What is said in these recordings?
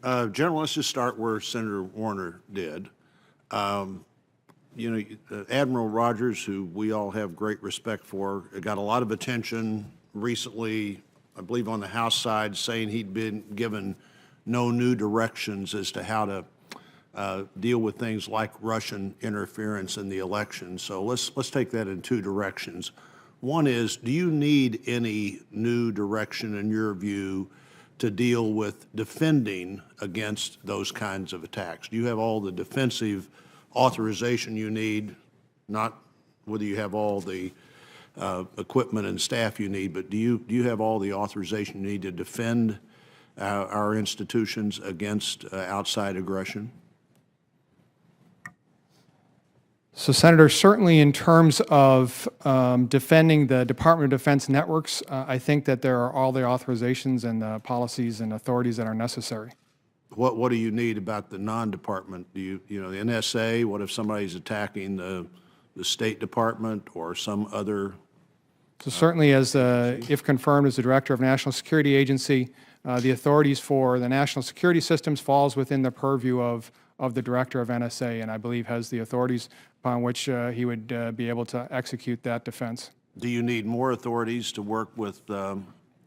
General, let's just start where Senator Warner did. Admiral Rogers, who we all have great respect for, got a lot of attention recently, I believe on the House side, saying he'd been given no new directions as to how to deal with things like Russian interference in the election. So let's take that in two directions. One is, do you need any new direction in your view to deal with defending against those kinds of attacks? Do you have all the defensive authorization you need, not whether you have all the equipment and staff you need, but do you have all the authorization you need to defend our institutions against outside aggression? So, Senator, certainly in terms of defending the Department of Defense networks, I think that there are all the authorizations and the policies and authorities that are necessary. What do you need about the non-department? The NSA? What if somebody's attacking the State Department or some other? So certainly, as if confirmed as the Director of National Security Agency, the authorities for the national security systems falls within the purview of the Director of NSA, and I believe has the authorities upon which he would be able to execute that defense. Do you need more authorities to work with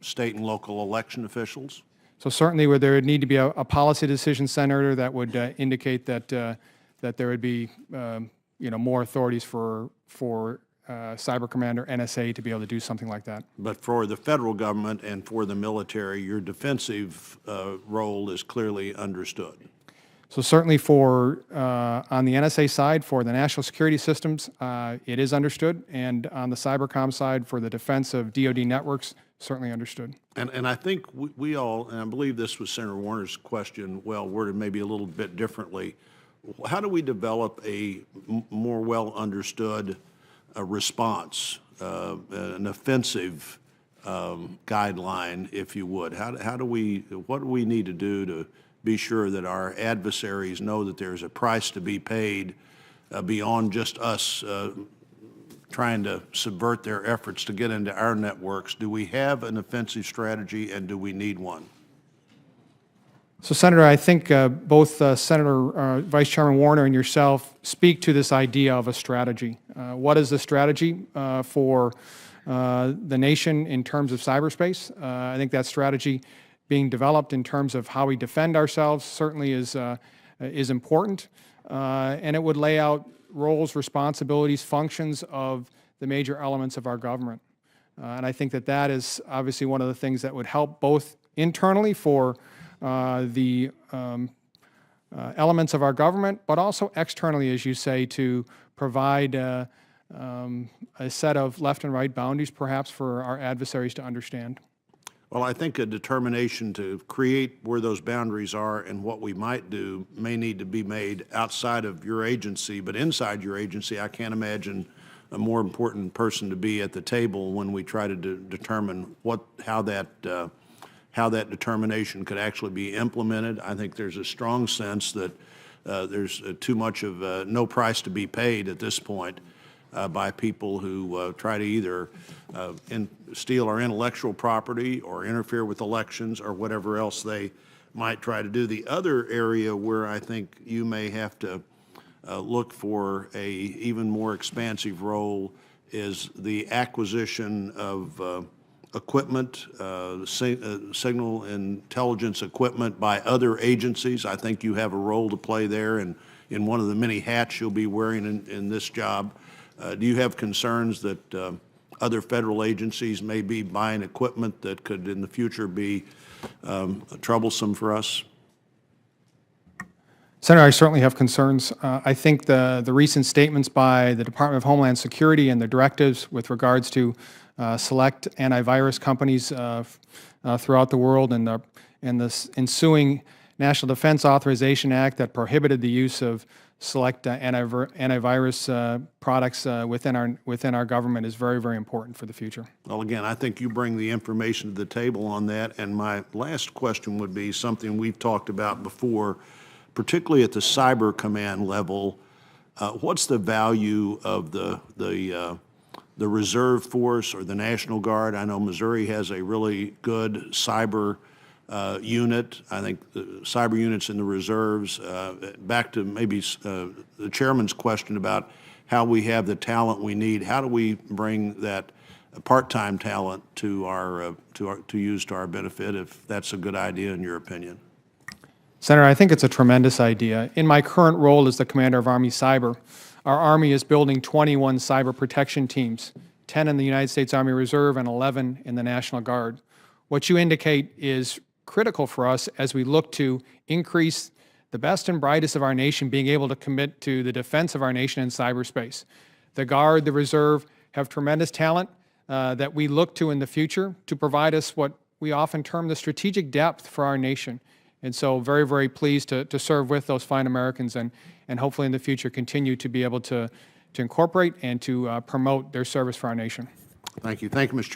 state and local election officials? So certainly, where there would need to be a policy decision, Senator, that would indicate that that there would be more authorities for Cyber Commander NSA to be able to do something like that. But for the federal government and for the military, your defensive role is clearly understood. So certainly for on the NSA side, for the national security systems, it is understood, and on the cybercom side, for the defense of DoD networks, certainly understood. And I think we all, and I believe this was Senator Warner's question, well worded maybe a little bit differently. How do we develop a more well understood response, an offensive guideline, if you would? What do we need to do to be sure that our adversaries know that there's a price to be paid beyond just us trying to subvert their efforts to get into our networks? Do we have an offensive strategy, and do we need one? So, Senator, I think both Vice Chairman Warner and yourself speak to this idea of a strategy. What is the strategy for the nation in terms of cyberspace? I think that strategy being developed in terms of how we defend ourselves certainly is important, and it would lay out roles, responsibilities, functions of the major elements of our government. And I think that is obviously one of the things that would help both internally for the elements of our government, but also externally, as you say, to provide a set of left and right boundaries perhaps for our adversaries to understand. Well, I think a determination to create where those boundaries are and what we might do may need to be made outside of your agency, but inside your agency, I can't imagine a more important person to be at the table when we try to determine how that determination could actually be implemented. I think there's a strong sense that there's too much of no price to be paid at this point by people who try to either steal our intellectual property or interfere with elections or whatever else they might try to do. The other area where I think you may have to look for a even more expansive role is the acquisition of equipment, signal intelligence equipment by other agencies. I think you have a role to play there, and in one of the many hats you'll be wearing in this job. Do you have concerns that other federal agencies may be buying equipment that could in the future be troublesome for us? Senator, I certainly have concerns. I think the recent statements by the Department of Homeland Security and the directives with regards to select antivirus companies throughout the world and the ensuing National Defense Authorization Act that prohibited the use of select antivirus products within our government is very, very important for the future. Well, again, I think you bring the information to the table on that. And my last question would be something we've talked about before, particularly at the Cyber Command level. What's the value of the Reserve Force or the National Guard? I know Missouri has a really good cyber unit. I think the cyber units in the reserves. Back to maybe the chairman's question about how we have the talent we need. How do we bring that part-time talent to use to our benefit, if that's a good idea in your opinion? Senator, I think it's a tremendous idea. In my current role as the commander of Army Cyber, our Army is building 21 cyber protection teams, 10 in the United States Army Reserve and 11 in the National Guard. What you indicate is critical for us as we look to increase the best and brightest of our nation being able to commit to the defense of our nation in cyberspace. The Guard, the Reserve have tremendous talent that we look to in the future to provide us what we often term the strategic depth for our nation. And so very, very pleased to serve with those fine Americans and hopefully in the future continue to be able to incorporate and to promote their service for our nation. Thank you. Thank you, Mr. Chair.